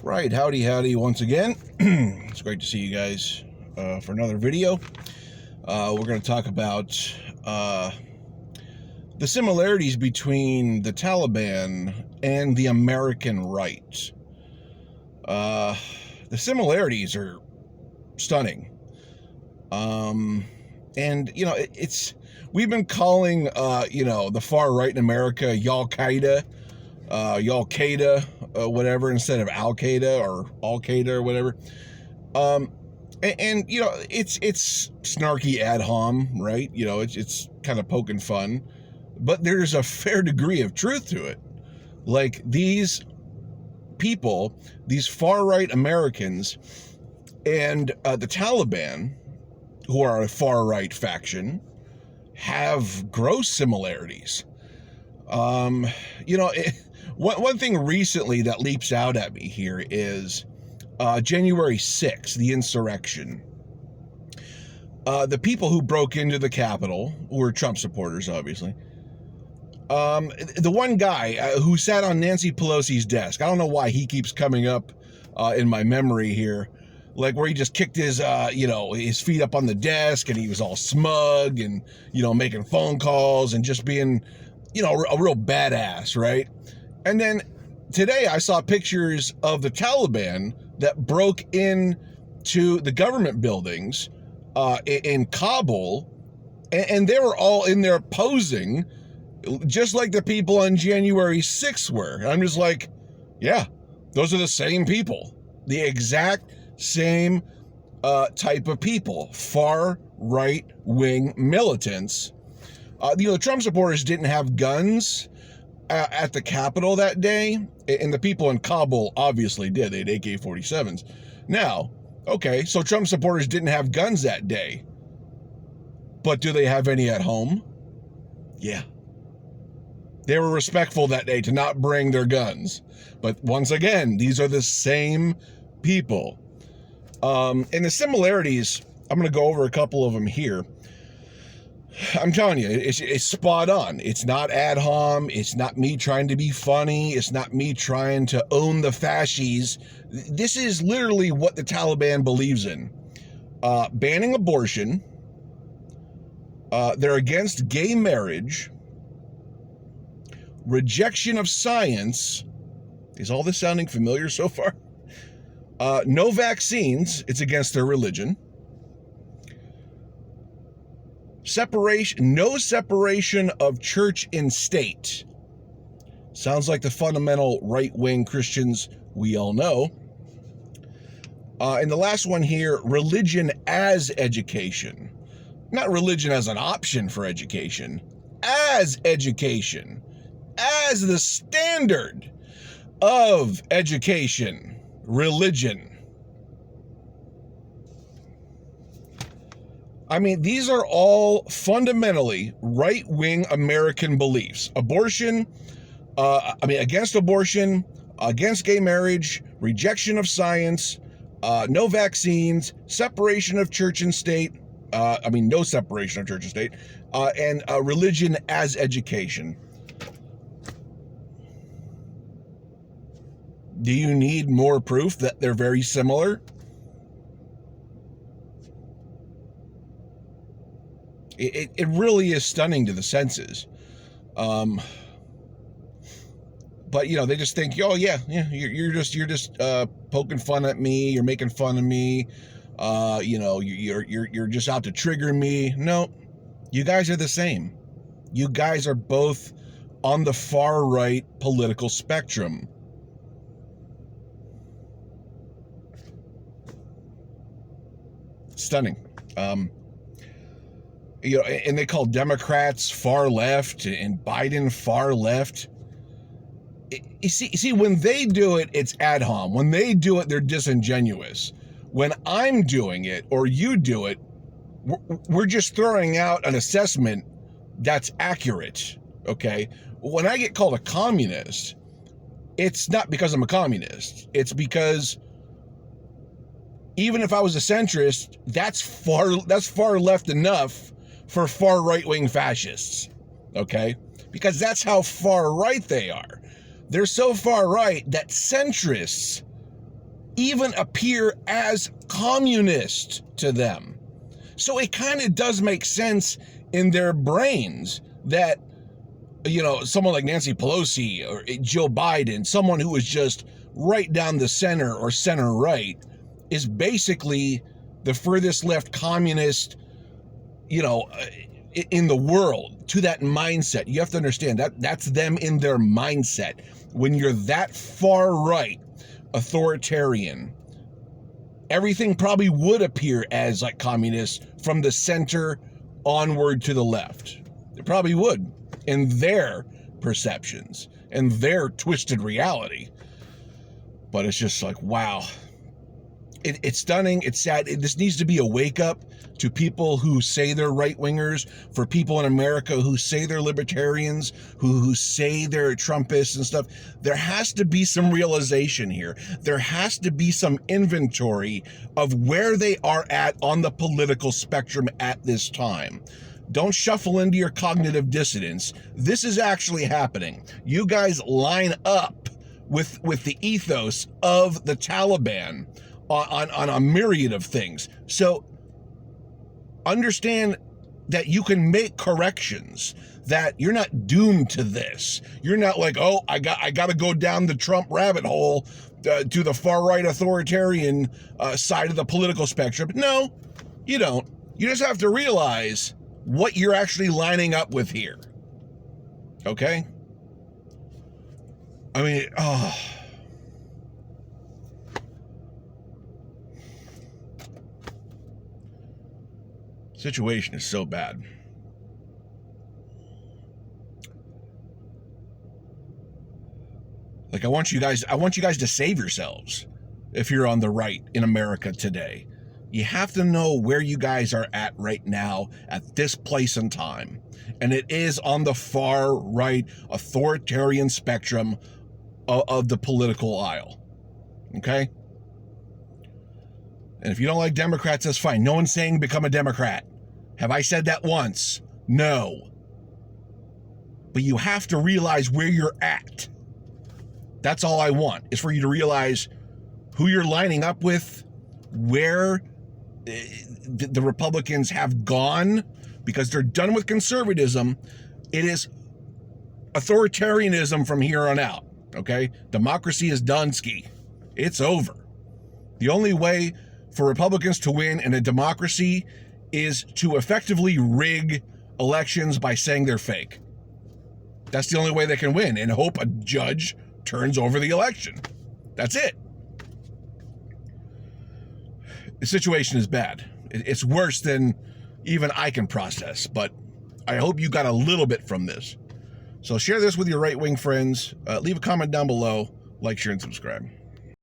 Right, howdy once again. It's great to see you guys for another video. We're going to talk about the similarities between the Taliban and the American right. The similarities are stunning. And, you know, we've been calling, the far right in America, Y'all-Qaeda, whatever, instead of Al-Qaeda or Al-Qaeda or whatever. And you know, it's snarky ad hom, right? You know, it's kind of poking fun, but there's a fair degree of truth to it. Like, these people, these far-right Americans and the Taliban, who are a far-right faction, have gross similarities. You know, one thing recently that leaps out at me here is January 6th, the insurrection. The people who broke into the Capitol, who were Trump supporters, obviously. The one guy who sat on Nancy Pelosi's desk, I don't know why he keeps coming up in my memory here, like where he just kicked his, his feet up on the desk and he was all smug and, making phone calls and just being, a real badass, right? And then today I saw pictures of the Taliban that broke into the government buildings in Kabul, and they were all in there posing just like the people on January 6th were. And I'm just like, yeah, those are the same people, the exact same type of people, far right-wing militants. The Trump supporters didn't have guns at the Capitol that day, and the people in Kabul obviously did. They had AK-47s. Now, okay, so Trump supporters didn't have guns that day, but do they have any at home? Yeah. They were respectful that day to not bring their guns. But once again, these are the same people. And the similarities, I'm going to go over a couple of them here. I'm telling you, it's spot on. It's not ad hom. It's not me trying to be funny. It's not me trying to own the fascies. This is literally what the Taliban believes in. Banning abortion. They're against gay marriage. Rejection of science. Is all this sounding familiar so far? No vaccines. It's against their religion. No separation of church and state. Sounds like the fundamental right-wing Christians we all know. And the last one here, religion as education. Not religion as an option for education, as education, as the standard of education, religion. I mean, these are all fundamentally right-wing American beliefs. Abortion, against abortion, against gay marriage, rejection of science, no vaccines, separation of church and state, no separation of church and state, and religion as education. Do you need more proof that they're very similar? It really is stunning to the senses. But they just think, oh yeah, you're just poking fun at me, you're making fun of me, you're just out to trigger me. No, you guys are the same. You guys are both on the far right political spectrum. Stunning. And they call Democrats far left and Biden far left. You see, when they do it, it's ad hom. When they do it, they're disingenuous. When I'm doing it or you do it, we're just throwing out an assessment that's accurate, okay? When I get called a communist, it's not because I'm a communist. It's because even if I was a centrist, that's far left enough for far right-wing fascists, okay? Because that's how far right they are. They're so far right that centrists even appear as communist to them. So it kind of does make sense in their brains that, you know, someone like Nancy Pelosi or Joe Biden, someone who is just right down the center or center right, is basically the furthest left communist, you know, in the world, to that mindset. You have to understand that that's them in their mindset. When you're that far right, authoritarian, everything probably would appear as like communist from the center onward to the left. It probably would in their perceptions and their twisted reality. But it's just like, wow. It's stunning. It's sad. This needs to be a wake up to people who say they're right-wingers, for people in America who say they're libertarians, who say they're Trumpists and stuff. There has to be some realization here. There has to be some inventory of where they are at on the political spectrum at this time. Don't shuffle into your cognitive dissonance. This is actually happening. You guys line up with the ethos of the Taliban on a myriad of things. So understand that you can make corrections, that you're not doomed to this. You're not like, oh, I got to go down the Trump rabbit hole to the far right authoritarian side of the political spectrum. No, you don't. You just have to realize what you're actually lining up with here. Okay? I mean, situation is so bad. Like, I want you guys to save yourselves if you're on the right in America today. You have to know where you guys are at right now at this place and time. And it is on the far right authoritarian spectrum of the political aisle. Okay? And if you don't like Democrats, that's fine. No one's saying become a Democrat. Have I said that once? No. But you have to realize where you're at. That's all I want, is for you to realize who you're lining up with, where the Republicans have gone, because they're done with conservatism. It is authoritarianism from here on out, okay? Democracy is done ski. It's over. The only way for Republicans to win in a democracy is to effectively rig elections by saying they're fake. That's the only way they can win, and hope a judge turns over the election. That's it. The situation is bad. It's worse than even I can process, but I hope you got a little bit from this. So share this with your right-wing friends. Leave a comment down below. Like, share, and subscribe.